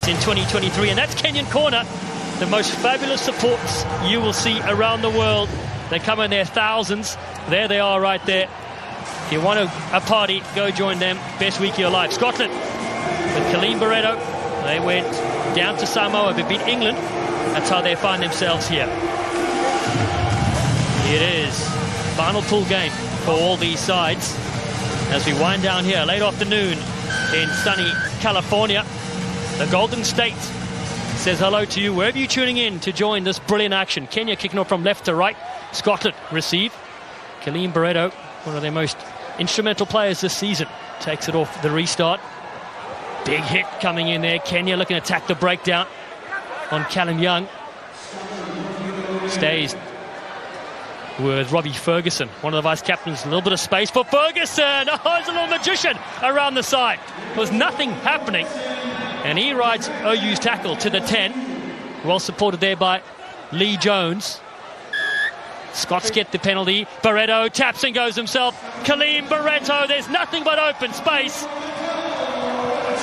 in 2023, and that's Kenyan Corner, the most fabulous supports you will see around the world. They come in their thousands. There they are right there. If you want a party, go join them. Best week of your life. Scotland with Kaleem Barreto. They went down to Samoa to beat England. That's how they find themselves here. It is final pool game for all these sides as we wind down here late afternoon in sunny California. The Golden State says hello to you wherever you're tuning in to join this brilliant action. Kenya kicking off from left to right. Scotland receive. Kaleem Barreto, one of their most instrumental players this season, takes it off the restart. Big hit coming in there. Kenya looking to attack the breakdown on Callum Young. Stays with Robbie Ferguson, one of the vice captains. A little bit of space for Ferguson. Oh, there's a little magician around the side. There was nothing happening. And he rides OU's tackle to the 10. Well supported there by Lee Jones. Scots get the penalty. Barreto taps and goes himself. Kaleem Barreto, there's nothing but open space.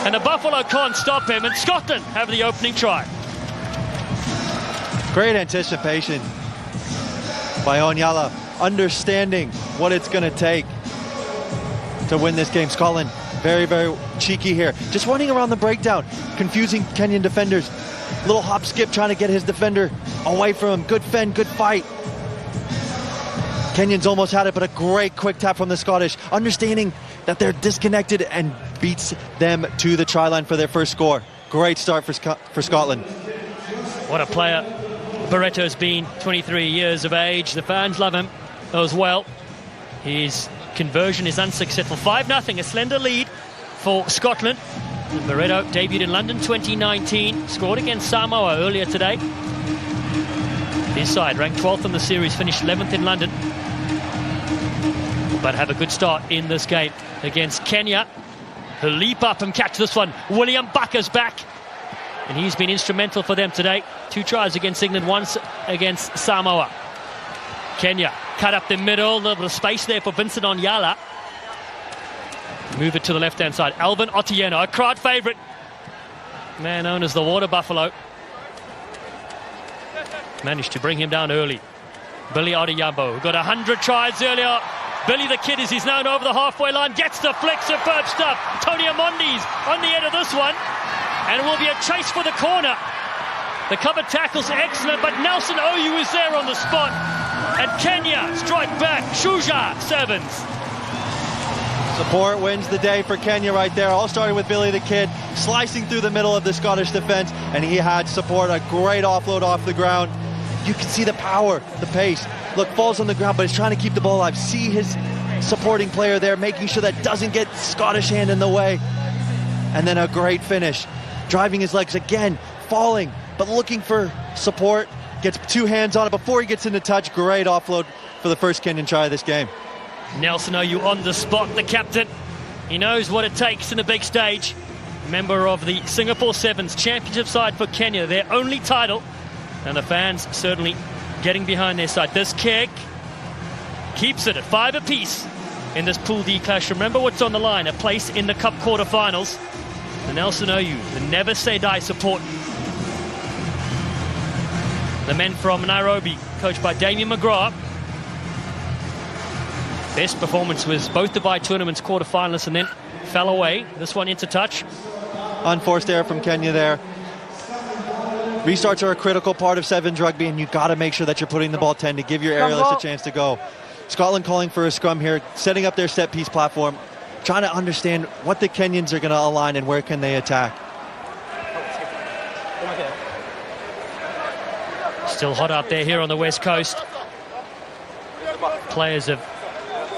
And the Buffalo can't stop him. And Scotland have the opening try. Great anticipation by Onyala, understanding what it's going to take to win this game. Scotland very, very cheeky here. Just running around the breakdown, confusing Kenyan defenders. Little hop skip trying to get his defender away from him. Good fend, good fight. Kenyans almost had it, but a great quick tap from the Scottish, understanding that they're disconnected, and beats them to the try line for their first score. Great start for Scotland. What a player Barreto's been, 23 years of age. The fans love him as well. His conversion is unsuccessful. 5-0, a slender lead for Scotland. Barreto debuted in London 2019, scored against Samoa earlier today. His side ranked 12th in the series, finished 11th in London, but have a good start in this game against Kenya, who leap up and catch this one. William Bucker's back, and he's been instrumental for them today. 2 tries against England, 1 against Samoa. Kenya cut up the middle, a little bit of space there for Vincent Onyala. Move it to the left-hand side. Alvin Otieno, a crowd favourite, man known as the Water Buffalo. Managed to bring him down early. Billy Adiyambo, who got 100 tries earlier. Billy the Kid, as he's known, over the halfway line, gets the flick. Superb stuff. Tony Amondi's on the end of this one, and it will be a chase for the corner. The cover tackle's excellent, but Nelson Oyu is there on the spot, and Kenya strike back. Shuja Sevens. Support wins the day for Kenya right there. All started with Billy the Kid slicing through the middle of the Scottish defense, and he had support. A great offload off the ground. You can see the power, the pace. Look, falls on the ground, but he's trying to keep the ball alive. See his supporting player there, making sure that doesn't get Scottish hand in the way. And then a great finish. Driving his legs again, falling, but looking for support. Gets 2 hands on it before he gets into touch. Great offload for the first Kenyan try of this game. Nelson Oyu on the spot, the captain. He knows what it takes in the big stage. Member of the Singapore Sevens championship side for Kenya, their only title. And the fans certainly getting behind their side. This kick keeps it at 5 apiece in this Pool D clash. Remember what's on the line, a place in the Cup quarterfinals. The Nelson Oyu, the never say die support. The men from Nairobi, coached by Damien McGrath. Best performance was both the Dubai tournaments quarterfinalists and then fell away. This one into touch. Unforced error from Kenya there. Restarts are a critical part of Sevens rugby, and you've got to make sure that you're putting the ball 10 to give your aerialists a chance to go. Scotland calling for a scrum here, setting up their set piece platform, trying to understand what the Kenyans are going to align and where can they attack. Still hot out there here on the West Coast. Players have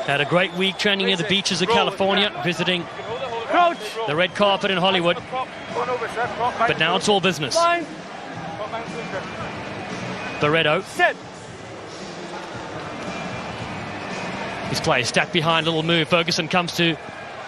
had a great week training near the beaches of California, visiting the red carpet in Hollywood. But now it's all business. Barreto. His play is stacked behind, little move. Ferguson comes to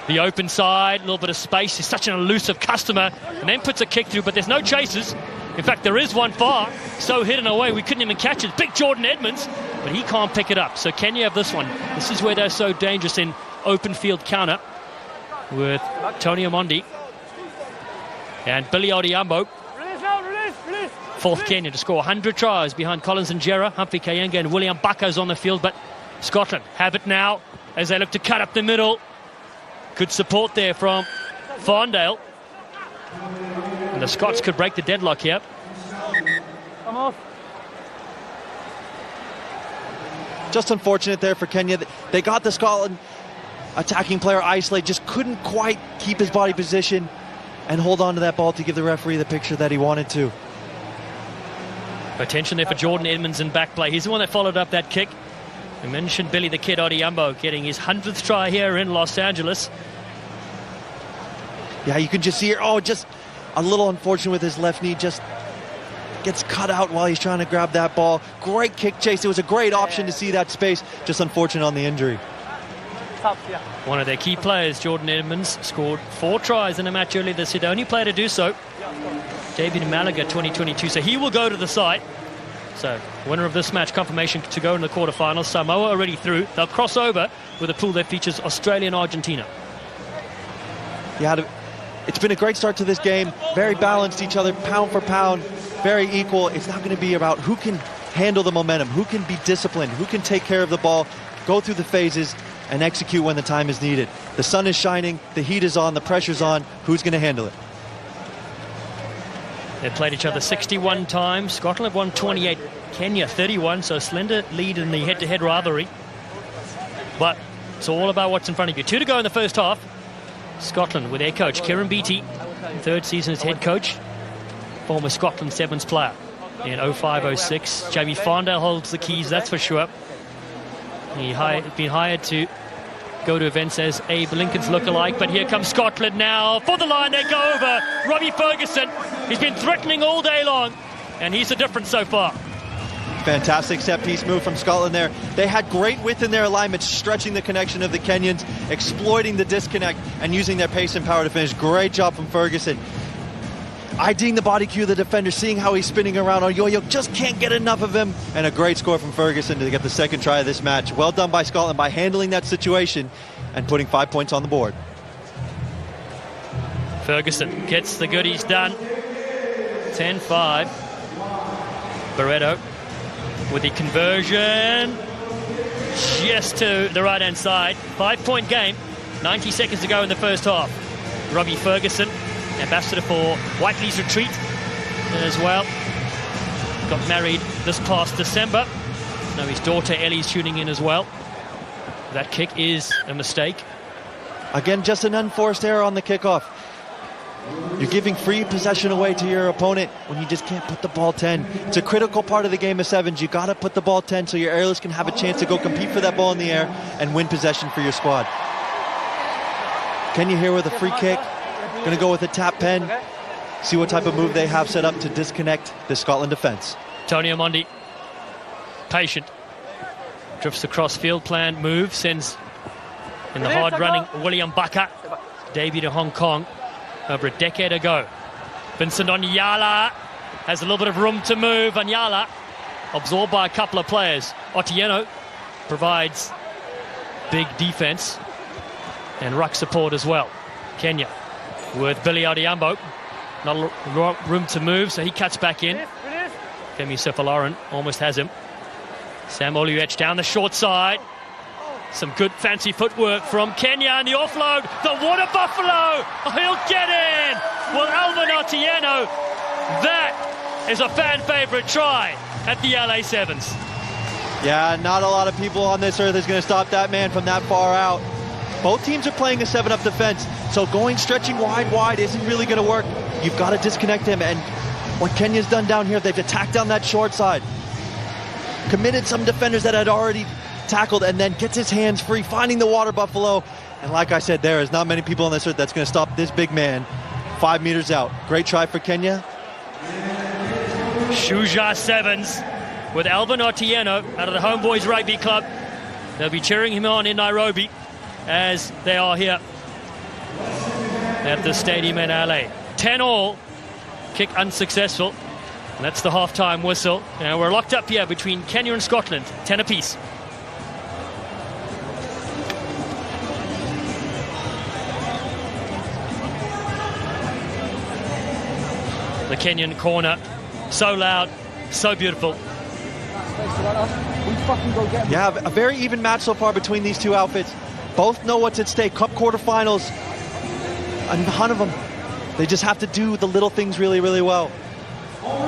the open side, a little bit of space. He's such an elusive customer, and then puts a kick through, but there's no chasers. In fact, there is one far, so hidden away we couldn't even catch it. Big Jordan Edmonds, but he can't pick it up. So Kenya have this one. This is where they're so dangerous in open field counter with Tony Amondi. And Billy Odhiambo, fourth Kenyan to score 100 tries behind Collins and Jera. Humphrey Kayenga and William Baka's on the field, but Scotland have it now as they look to cut up the middle. Good support there from Farndale. And the Scots could break the deadlock here. Come off. Just unfortunate there for Kenya. They got the Scotland attacking player isolated, just couldn't quite keep his body position and hold on to that ball to give the referee the picture that he wanted to. Attention there for Jordan Edmonds in back play. He's the one that followed up that kick. We mentioned Billy the Kid Odhiambo getting his 100th try here in Los Angeles. Yeah, you can just see here, oh, just a little unfortunate with his left knee, just gets cut out while he's trying to grab that ball. Great kick chase. It was a great option to see that space. Just unfortunate on the injury. One of their key players, Jordan Edmonds, scored 4 tries in a match earlier this year. The only player to do so, David Malaga 2022. So he will go to the side. So winner of this match, confirmation to go in the quarterfinals. Samoa already through. They'll cross over with a pool that features Australia and Argentina. Yeah, it's been a great start to this game. Very balanced each other, pound for pound, very equal. It's not going to be about who can handle the momentum, who can be disciplined, who can take care of the ball, go through the phases, and execute when the time is needed. The sun is shining, the heat is on, the pressure's on. Who's going to handle it? They've played each other 61 times. Scotland have won 28, Kenya 31, so a slender lead in the head-to-head rivalry. But it's all about what's in front of you. 2 to go in the first half. Scotland with their coach, Kieran Beattie, third season as head coach, former Scotland Sevens player in 05-06. Jamie Farndale holds the keys, that's for sure. He's been hired to go to events as Abe Lincoln's lookalike, but here comes Scotland now. For the line, they go over. Robbie Ferguson, he's been threatening all day long, and he's the difference so far. Fantastic set-piece move from Scotland there. They had great width in their alignment, stretching the connection of the Kenyans, exploiting the disconnect, and using their pace and power to finish. Great job from Ferguson. IDing the body cue of the defender, seeing how he's spinning around. Oyoyo just can't get enough of him. And a great score from Ferguson to get the second try of this match. Well done by Scotland by handling that situation and putting 5 points on the board. Ferguson gets the goodies done. 10-5. Barreto with the conversion just to the right-hand side. 5-point game. 90 seconds to go in the first half. Robbie Ferguson, ambassador for Whiteley's Retreat as well. Got married this past December. Now his daughter Ellie's tuning in as well. That kick is a mistake. Again, just an unforced error on the kickoff. You're giving free possession away to your opponent when you just can't put the ball 10. It's a critical part of the game of sevens. You got to put the ball 10 so your airless can have a chance to go compete for that ball in the air and win possession for your squad. Kenya here with a free kick. Going to go with a tap pen. See what type of move they have set up to disconnect the Scotland defense. Tony Omondi, patient. Drifts across field plan, move, sends in the hard-running William Baka. Debut to Hong Kong over a decade ago. Vincent Onyala has a little bit of room to move. Onyala absorbed by a couple of players. Otieno provides big defense and ruck support as well. Kenya with Billy Odhiambo. Not a lot of room to move, so he cuts back in. Femi Sefalaran almost has him. Sam Oluech down the short side. Some good fancy footwork from Kenya, and the offload, the Water Buffalo, he'll get in! Well, Alvin Otieno, that is a fan favorite try at the LA Sevens. Yeah, not a lot of people on this earth is going to stop that man from that far out. Both teams are playing a 7-up defense, so stretching wide isn't really going to work. You've got to disconnect him, and what Kenya's done down here, they've attacked down that short side. Committed some defenders that had already tackled, and then gets his hands free, finding the Water Buffalo. And like I said, there is not many people on this earth that's going to stop this big man 5 meters out. Great try for Kenya. Shuja Sevens with Alvin Otieno out of the Homeboys Rugby Club. They'll be cheering him on in Nairobi as they are here at the stadium in LA. 10-all, kick unsuccessful. And that's the half-time whistle. Now we're locked up here between Kenya and Scotland, 10 apiece. the Kenyan corner. So loud, so beautiful. Yeah, a very even match so far between these two outfits. Both know what's at stake. Cup quarterfinals, a ton of them. They just have to do the little things really, really well.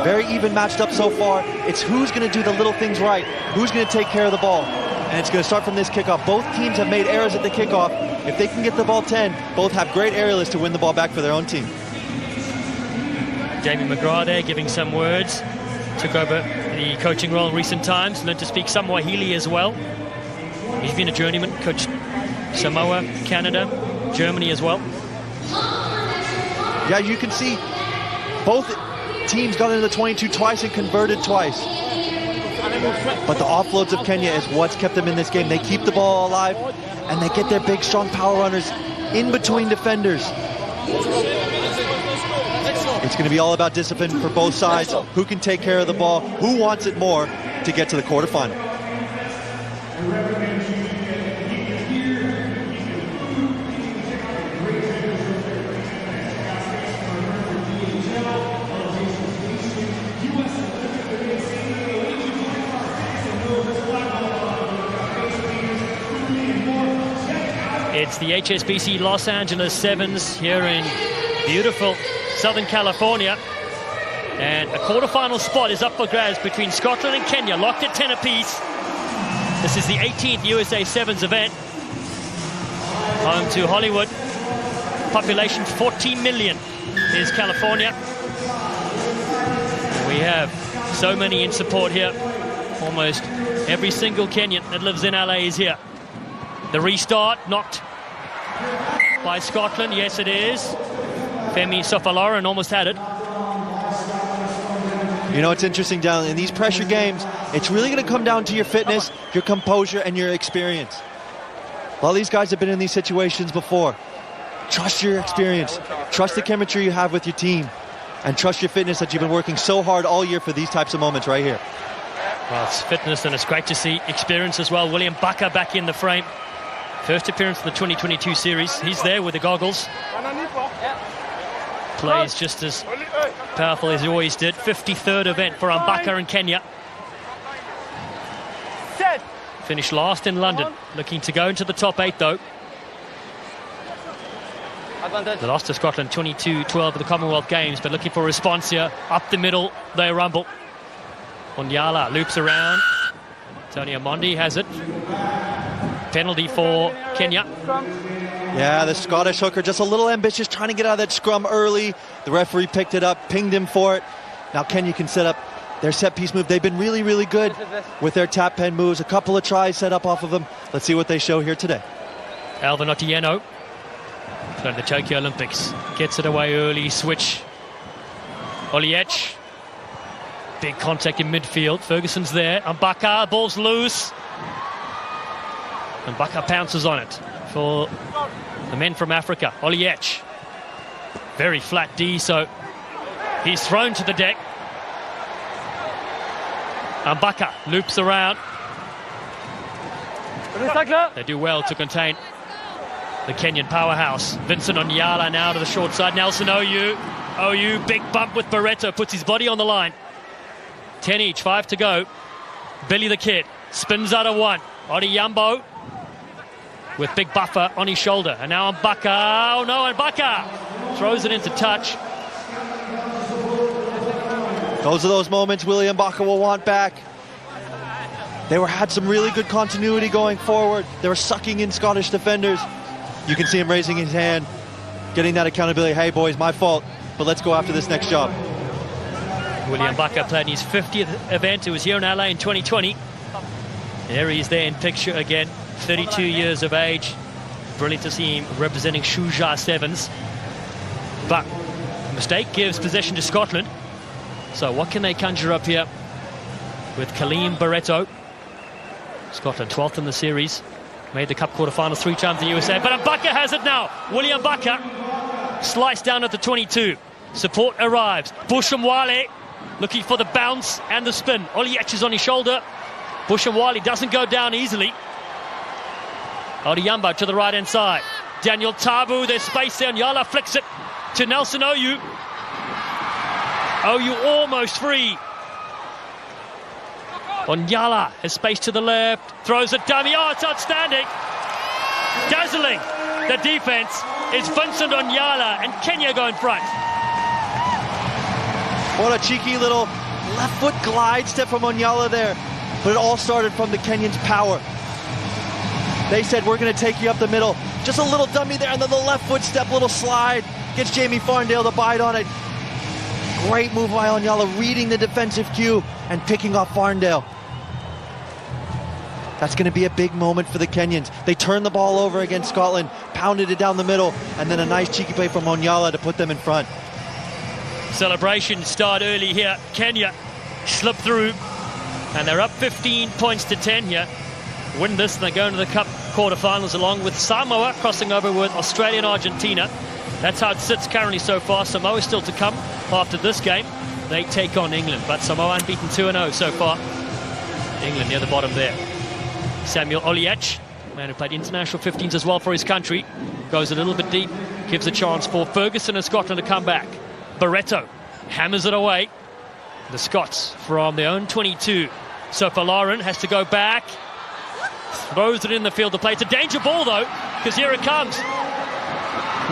Very even matched up so far. It's who's going to do the little things right, who's going to take care of the ball. And it's going to start from this kickoff. Both teams have made errors at the kickoff. If they can get the ball 10, both have great aerialists to win the ball back for their own team. Jamie McGrath there giving some words. Took over the coaching role in recent times. Learned to speak some Swahili as well. He's been a journeyman, coached Samoa, Canada, Germany as well. Yeah, you can see both teams got into the 22 twice and converted twice. But the offloads of Kenya is what's kept them in this game. They keep the ball alive, and they get their big, strong power runners in between defenders. It's going to be all about discipline for both sides. Who can take care of the ball? Who wants it more to get to the quarterfinal? It's the HSBC Los Angeles Sevens here in beautiful Southern California. And a quarterfinal spot is up for grabs between Scotland and Kenya, locked at 10 apiece. This is the 18th USA Sevens event. Home to Hollywood. Population 14 million is California. We have so many in support here. Almost every single Kenyan that lives in LA is here. The restart knocked by Scotland. Yes, it is. Femi Sofaloran almost had it. You know, it's interesting, down in these pressure games, it's really going to come down to your fitness, your composure, and your experience. A lot of these guys have been in these situations before. Trust your experience. Trust the chemistry you have with your team. And trust your fitness that you've been working so hard all year for these types of moments right here. Well, it's fitness, and it's great to see experience as well. William Baka back in the frame. First appearance of the 2022 series. He's there with the goggles. Plays just as powerful as he always did. 53rd event for Mbaka in Kenya. Finished last in London. Looking to go into the top 8 though. They lost to Scotland 22-12 at the Commonwealth Games, but looking for a response here. Up the middle, they rumble. Onyala loops around. Tony Amondi has it. Penalty for Kenya. Yeah, the Scottish hooker just a little ambitious, trying to get out of that scrum early. The referee picked it up, pinged him for it. Now Kenya can set up their set-piece move. They've been really, really good with their tap pen moves. A couple of tries set up off of them. Let's see what they show here today. Alvin Otieno, from the Tokyo Olympics, gets it away early. Switch. Oliech. Big contact in midfield. Ferguson's there. Mbaka, ball's loose. Mbaka pounces on it for the men from Africa. Oliech. Very flat D, so he's thrown to the deck. Mbaka loops around. They do well to contain the Kenyan powerhouse. Vincent Onyala now to the short side. Nelson OU, big bump with Barreto, puts his body on the line. 10 each, 5 to go. Billy the Kid spins out of one. Odhiambo with big buffer on his shoulder. And now Mbaka. Oh no, Mbaka throws it into touch. Those are those moments William Mbaka will want back. They had some really good continuity going forward. They were sucking in Scottish defenders. You can see him raising his hand, getting that accountability. Hey boys, my fault, but let's go after this next job. William Mbaka played in his 50th event. It was here in LA in 2020. There he is there in picture again. 32 years of age. Brilliant to see him representing Shuja Sevens. But the mistake gives possession to Scotland. So what can they conjure up here with Kaleem Barreto? Scotland 12th in the series. Made the cup quarterfinals 3 times in the USA. But Mbaka has it now. William Mbaka sliced down at the 22. Support arrives. Bushamwale looking for the bounce and the spin. Oliech is on his shoulder. Bushamwale doesn't go down easily. Odhiambo to the right-hand side. Daniel Tabu, there's space there. Onyala flicks it to Nelson OU. Oh, you almost free. Onyala has space to the left, throws a dummy. Oh, it's outstanding. Dazzling. The defense is Vincent Onyala, and Kenya go in front. What a cheeky little left foot glide step from Onyala there. But it all started from the Kenyans' power. They said, we're going to take you up the middle. Just a little dummy there, and then the left foot step, little slide. Gets Jamie Farndale to bite on it. Great move by Onyala, reading the defensive cue and picking off Farndale. That's going to be a big moment for the Kenyans. They turned the ball over against Scotland, pounded it down the middle, and then a nice cheeky play from Onyala to put them in front. Celebrations start early here. Kenya slip through, and they're up 15 points to 10 here. Win this, and they go into the Cup quarterfinals along with Samoa, crossing over with Australia and Argentina. That's how it sits currently so far. Samoa still to come after this game. They take on England, but Samoa unbeaten 2-0 so far. England near the bottom there. Samuel Oliech, man who played international 15s as well for his country, goes a little bit deep, gives a chance for Ferguson and Scotland to come back. Barretto hammers it away. The Scots from their own 22. Sofalarin has to go back, throws it in the field to play. It's a danger ball though, because here it comes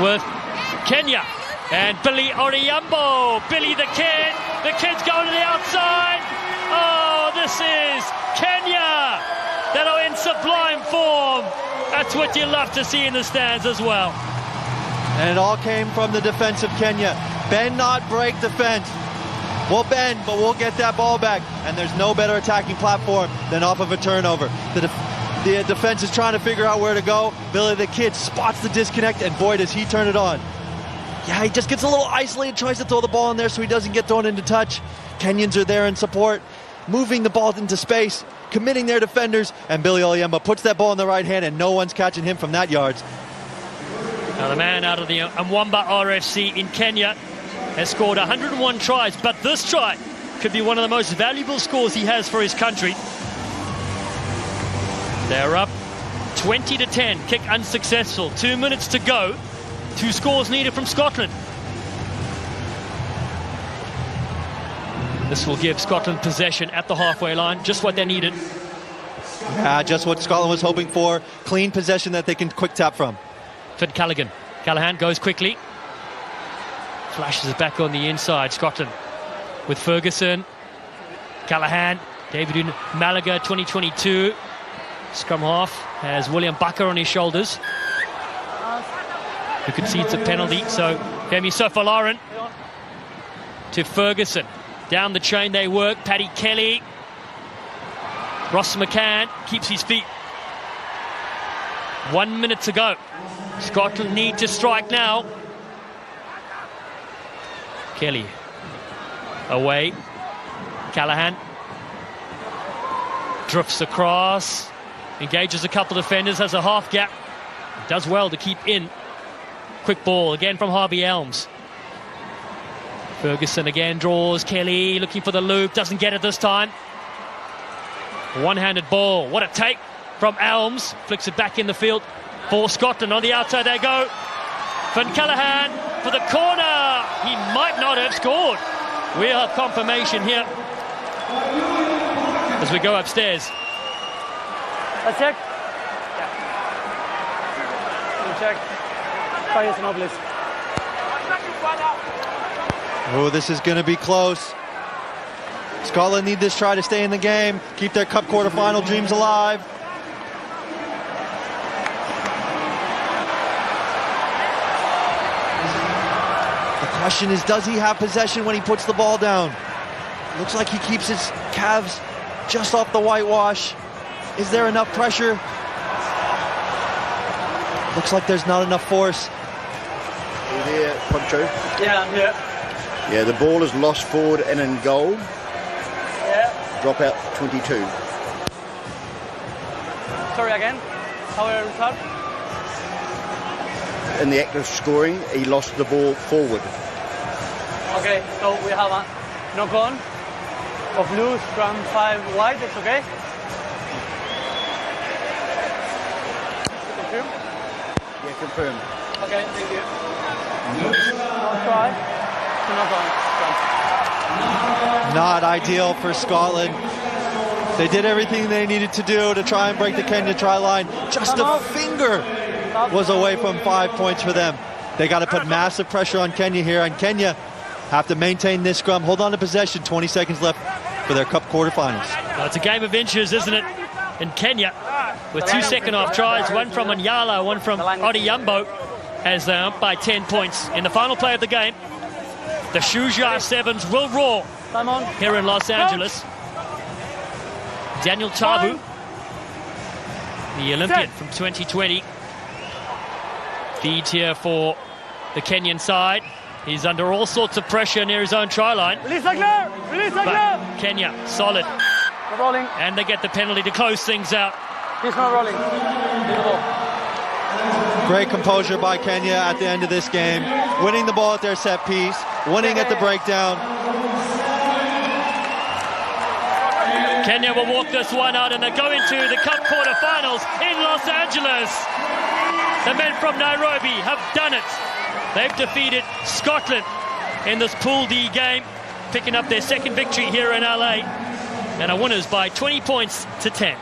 with Kenya and Billy Oriambo. Billy the kid's going to the outside. Oh, this is Kenya that are in sublime form. That's what you love to see in the stands as well. And it all came from the defense of Kenya. Bend, not break defense. We'll bend, but we'll get that ball back. And there's no better attacking platform than off of a turnover. The defense is trying to figure out where to go. Billy the Kid spots the disconnect, and boy, does he turn it on. Yeah, he just gets a little isolated, tries to throw the ball in there so he doesn't get thrown into touch. Kenyans are there in support, moving the ball into space, committing their defenders, and Billy Oliemba puts that ball in the right hand, and no one's catching him from that yards. Now the man out of the Mwamba RFC in Kenya has scored 101 tries, but this try could be one of the most valuable scores he has for his country. They're up 20 to 10, kick unsuccessful, 2 minutes to go, 2 scores needed from Scotland. This will give Scotland possession at the halfway line, just what they needed. Yeah, just what Scotland was hoping for. Clean possession that they can quick tap from. Finn Callaghan. Callaghan goes quickly. Flashes it back on the inside. Scotland with Ferguson. Callaghan. David Malaga, 2022. Scrum half has William Bucker on his shoulders, who concedes a penalty. So Femi Sofalarin to Ferguson. Down the chain they work. Paddy Kelly. Ross McCann keeps his feet. 1 minute to go. Scotland need to strike now. Kelly away. Callaghan drifts across, engages a couple of defenders, has a half gap, does well to keep in. Quick ball again from Harvey Elms. Ferguson again draws. Kelly looking for the loop, doesn't get it this time. One-handed ball. What a take from Elms. Flicks it back in the field for Scotland. On the outside they go. Finn Callaghan for the corner. He might not have scored. We'll have confirmation here as we go upstairs. Let's check. Yeah. Check. Fire some obelisk. Oh, this is going to be close. Scotland need this try to stay in the game, keep their Cup quarterfinal dreams alive. The question is, does he have possession when he puts the ball down? Looks like he keeps his calves just off the whitewash. Is there enough pressure? Looks like there's not enough force. Are you there, Poncho? Yeah, I'm here. Yeah, the ball is lost forward and in goal. Yeah. Drop out 22. Sorry again. How are we start? In the act of scoring, he lost the ball forward. Okay, so we have a knock on of loose from 5 wide. That's okay. Confirm? Yeah, confirm. Okay, thank you. I'll try to knock on. Not ideal for Scotland. They did everything they needed to do to try and break the Kenya try line. Just a finger was away from 5 points for them. They got to put massive pressure on Kenya here, and Kenya have to maintain this scrum, hold on to possession. 20 seconds left for their Cup quarterfinals. Well, it's a game of inches, isn't it? In Kenya, with 2 second-half tries, one from Anyala, one from Odhiambo, as they're up by 10 points. In the final play of the game, the Shuja Sevens will roar here in Los Angeles. Daniel Tabu, the Olympian from 2020, feeds here for the Kenyan side. He's under all sorts of pressure near his own try line. Release the clear! Release the clear! But Kenya, solid. Not rolling. And they get the penalty to close things out. He's not rolling. Leave the ball. Great composure by Kenya at the end of this game. Winning the ball at their set piece, winning at the breakdown. Kenya will walk this one out and they go into the Cup quarterfinals in Los Angeles. The men from Nairobi have done it. They've defeated Scotland in this Pool D game, picking up their second victory here in LA, and are winners by 20 points to 10.